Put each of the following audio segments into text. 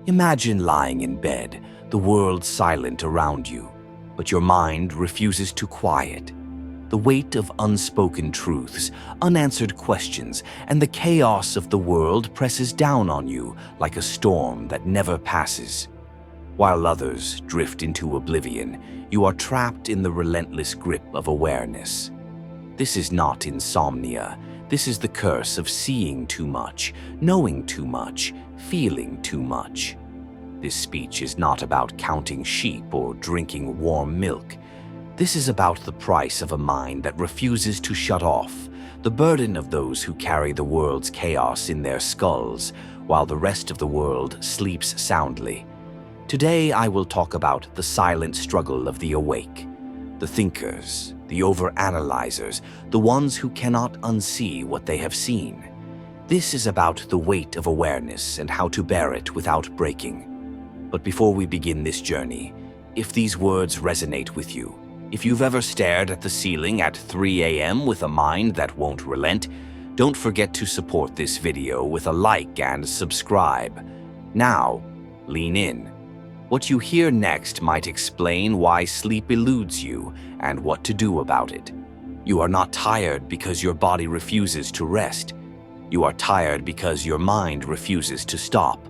Imagine lying in bed, the world silent around you, but your mind refuses to quiet. The weight of unspoken truths, unanswered questions, and the chaos of the world presses down on you like a storm that never passes. While others drift into oblivion, you are trapped in the relentless grip of awareness. This is not insomnia. This is the curse of seeing too much, knowing too much, feeling too much. This speech is not about counting sheep or drinking warm milk. This is about the price of a mind that refuses to shut off, the burden of those who carry the world's chaos in their skulls, while the rest of the world sleeps soundly. Today I will talk about the silent struggle of the awake, the thinkers, the overanalyzers, the ones who cannot unsee what they have seen. This is about the weight of awareness and how to bear it without breaking. But before we begin this journey, if these words resonate with you, if you've ever stared at the ceiling at 3 a.m. with a mind that won't relent, don't forget to support this video with a like and subscribe. Now, lean in. What you hear next might explain why sleep eludes you and what to do about it. You are not tired because your body refuses to rest. You are tired because your mind refuses to stop.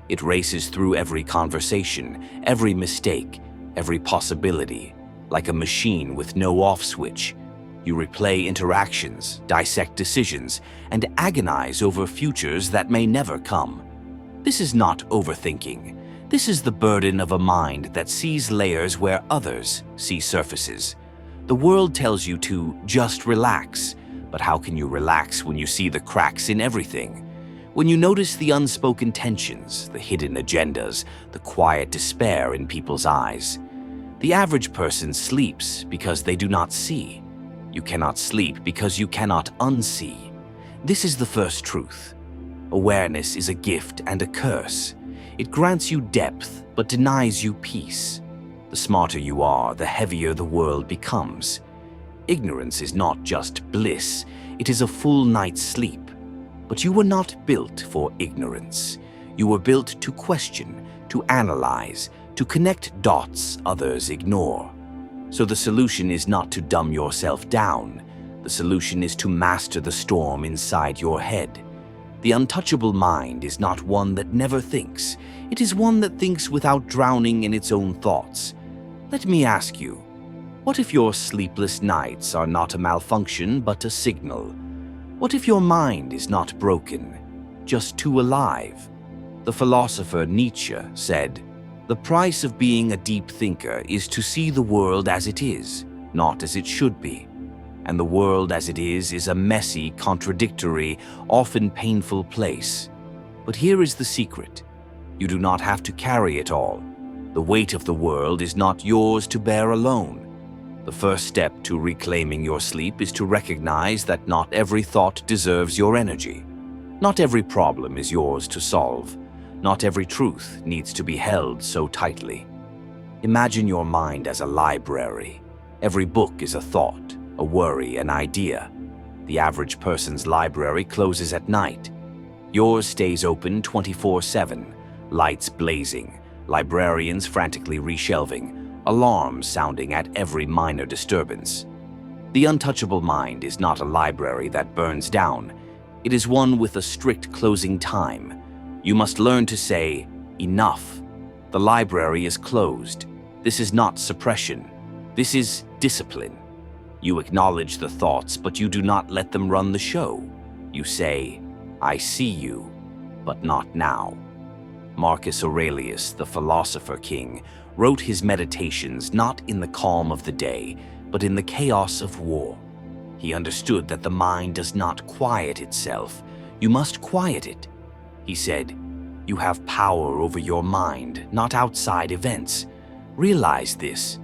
It races through every conversation, every mistake, every possibility, like a machine with no off switch. You replay interactions, dissect decisions, and agonize over futures that may never come. This is not overthinking. This is the burden of a mind that sees layers where others see surfaces. The world tells you to just relax, but how can you relax when you see the cracks in everything? When you notice the unspoken tensions, the hidden agendas, the quiet despair in people's eyes. The average person sleeps because they do not see. You cannot sleep because you cannot unsee. This is the first truth. Awareness is a gift and a curse. It grants you depth, but denies you peace. The smarter you are, the heavier the world becomes. Ignorance is not just bliss, it is a full night's sleep. But you were not built for ignorance. You were built to question, to analyze, to connect dots others ignore. So the solution is not to dumb yourself down. The solution is to master the storm inside your head. The untouchable mind is not one that never thinks. It is one that thinks without drowning in its own thoughts. Let me ask you, what if your sleepless nights are not a malfunction but a signal? What if your mind is not broken, just too alive? The philosopher Nietzsche said, "The price of being a deep thinker is to see the world as it is, not as it should be. And the world as it is a messy, contradictory, often painful place. But here is the secret. You do not have to carry it all. The weight of the world is not yours to bear alone. The first step to reclaiming your sleep is to recognize that not every thought deserves your energy. Not every problem is yours to solve. Not every truth needs to be held so tightly. Imagine your mind as a library. Every book is a thought, a worry, an idea. The average person's library closes at night. Yours stays open 24/7, lights blazing, librarians frantically reshelving, alarms sounding at every minor disturbance. The untouchable mind is not a library that burns down. It is one with a strict closing time. You must learn to say, enough. The library is closed. This is not suppression. This is discipline. You acknowledge the thoughts, but you do not let them run the show. You say, I see you, but not now. Marcus Aurelius, the philosopher king, wrote his meditations not in the calm of the day, but in the chaos of war. He understood that the mind does not quiet itself. You must quiet it. He said, you have power over your mind, not outside events. Realize this,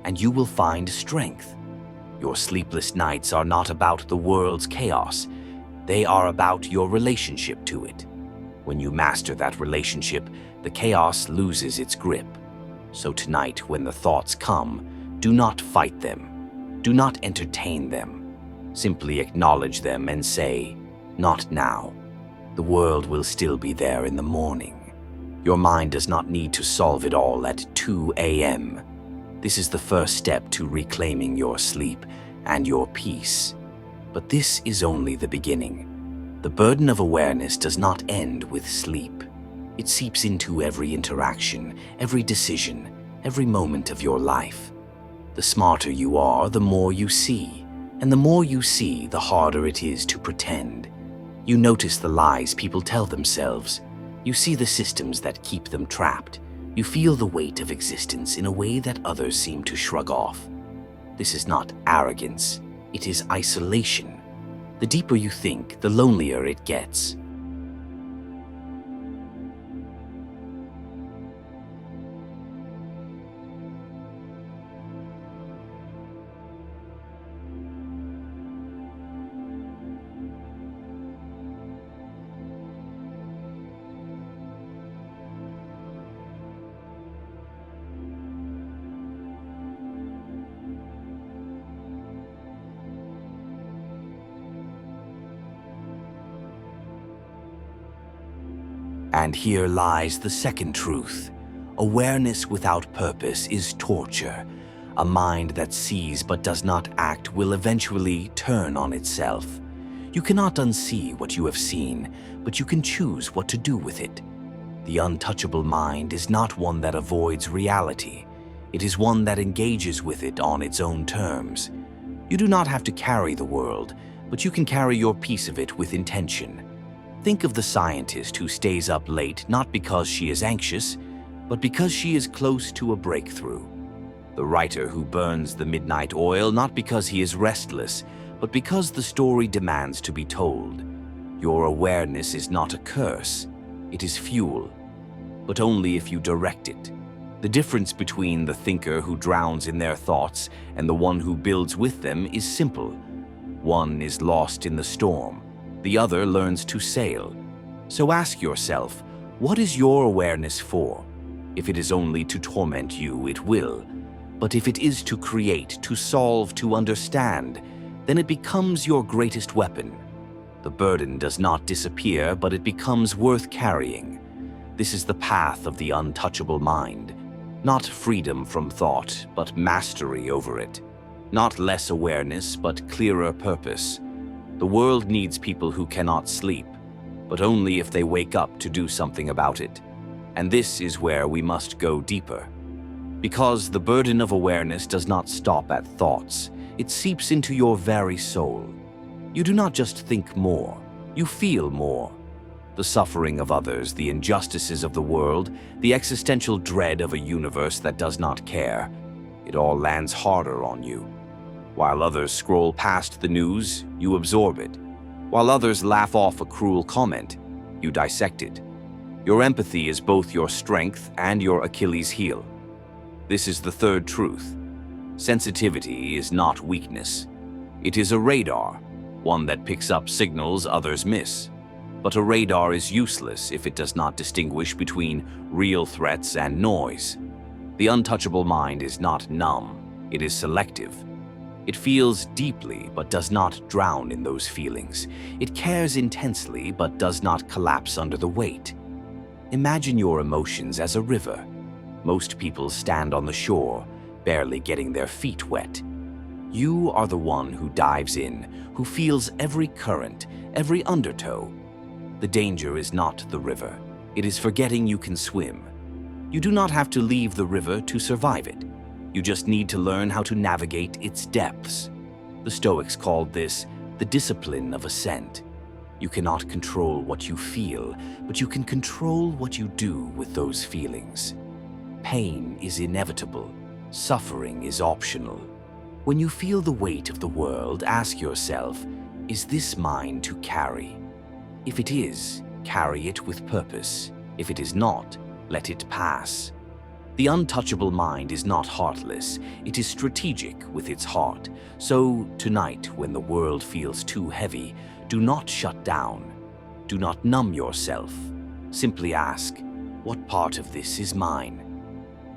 and you will find strength. Your sleepless nights are not about the world's chaos. They are about your relationship to it. When you master that relationship, the chaos loses its grip. So tonight, when the thoughts come, do not fight them. Do not entertain them. Simply acknowledge them and say, not now. The world will still be there in the morning. Your mind does not need to solve it all at 2 a.m. This is the first step to reclaiming your sleep and your peace. But this is only the beginning. The burden of awareness does not end with sleep. It seeps into every interaction, every decision, every moment of your life. The smarter you are, the more you see. And the more you see, the harder it is to pretend. You notice the lies people tell themselves. You see the systems that keep them trapped. You feel the weight of existence in a way that others seem to shrug off. This is not arrogance. It is isolation. The deeper you think, the lonelier it gets. And here lies the second truth. Awareness without purpose is torture. A mind that sees but does not act will eventually turn on itself. You cannot unsee what you have seen, but you can choose what to do with it. The untouchable mind is not one that avoids reality. It is one that engages with it on its own terms. You do not have to carry the world, but you can carry your piece of it with intention. Think of the scientist who stays up late not because she is anxious, but because she is close to a breakthrough. The writer who burns the midnight oil not because he is restless, but because the story demands to be told. Your awareness is not a curse. It is fuel, but only if you direct it. The difference between the thinker who drowns in their thoughts and the one who builds with them is simple. One is lost in the storm. The other learns to sail. So ask yourself, what is your awareness for? If it is only to torment you, it will. But if it is to create, to solve, to understand, then it becomes your greatest weapon. The burden does not disappear, but it becomes worth carrying. This is the path of the untouchable mind. Not freedom from thought, but mastery over it. Not less awareness, but clearer purpose. The world needs people who cannot sleep, but only if they wake up to do something about it. And this is where we must go deeper. Because the burden of awareness does not stop at thoughts. It seeps into your very soul. You do not just think more, you feel more. The suffering of others, the injustices of the world, the existential dread of a universe that does not care. It all lands harder on you. While others scroll past the news, you absorb it. While others laugh off a cruel comment, you dissect it. Your empathy is both your strength and your Achilles heel. This is the third truth. Sensitivity is not weakness. It is a radar, one that picks up signals others miss. But a radar is useless if it does not distinguish between real threats and noise. The untouchable mind is not numb, it is selective. It feels deeply but does not drown in those feelings. It cares intensely but does not collapse under the weight. Imagine your emotions as a river. Most people stand on the shore, barely getting their feet wet. You are the one who dives in, who feels every current, every undertow. The danger is not the river. It is forgetting you can swim. You do not have to leave the river to survive it. You just need to learn how to navigate its depths. The Stoics called this the discipline of ascent. You cannot control what you feel, but you can control what you do with those feelings. Pain is inevitable. Suffering is optional. When you feel the weight of the world, ask yourself, is this mine to carry? If it is, carry it with purpose. If it is not, let it pass. The untouchable mind is not heartless, it is strategic with its heart. So tonight, when the world feels too heavy, do not shut down. Do not numb yourself. Simply ask, what part of this is mine?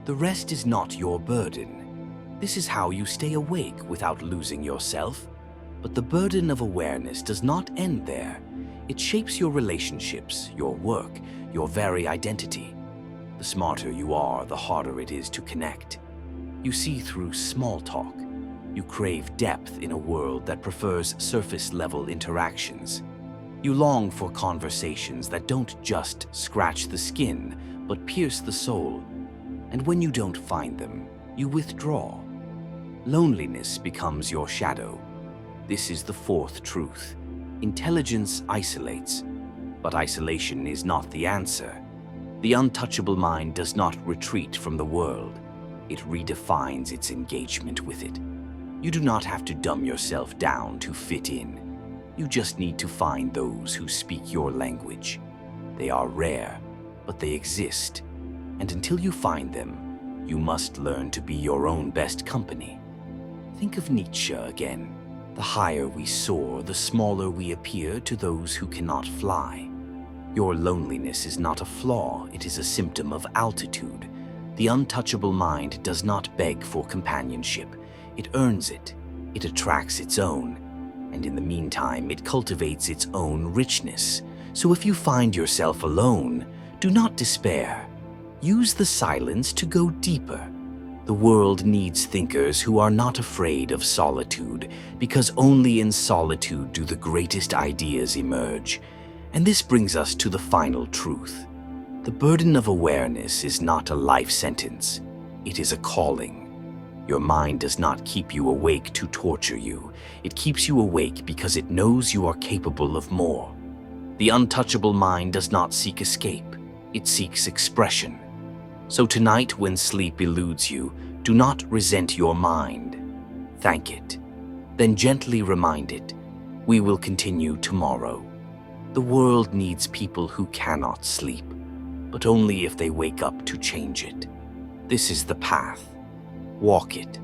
The rest is not your burden. This is how you stay awake without losing yourself. But the burden of awareness does not end there. It shapes your relationships, your work, your very identity. The smarter you are, the harder it is to connect. You see through small talk. You crave depth in a world that prefers surface-level interactions. You long for conversations that don't just scratch the skin, but pierce the soul. And when you don't find them, you withdraw. Loneliness becomes your shadow. This is the fourth truth. Intelligence isolates, but isolation is not the answer. The untouchable mind does not retreat from the world. It redefines its engagement with it. You do not have to dumb yourself down to fit in. You just need to find those who speak your language. They are rare, but they exist. And until you find them, you must learn to be your own best company. Think of Nietzsche again. The higher we soar, the smaller we appear to those who cannot fly. Your loneliness is not a flaw, it is a symptom of altitude. The untouchable mind does not beg for companionship. It earns it. It attracts its own. And in the meantime, it cultivates its own richness. So if you find yourself alone, do not despair. Use the silence to go deeper. The world needs thinkers who are not afraid of solitude, because only in solitude do the greatest ideas emerge. And this brings us to the final truth. The burden of awareness is not a life sentence. It is a calling. Your mind does not keep you awake to torture you. It keeps you awake because it knows you are capable of more. The untouchable mind does not seek escape. It seeks expression. So tonight, when sleep eludes you, do not resent your mind. Thank it. Then gently remind it, we will continue tomorrow. The world needs people who cannot sleep, but only if they wake up to change it. This is the path. Walk it.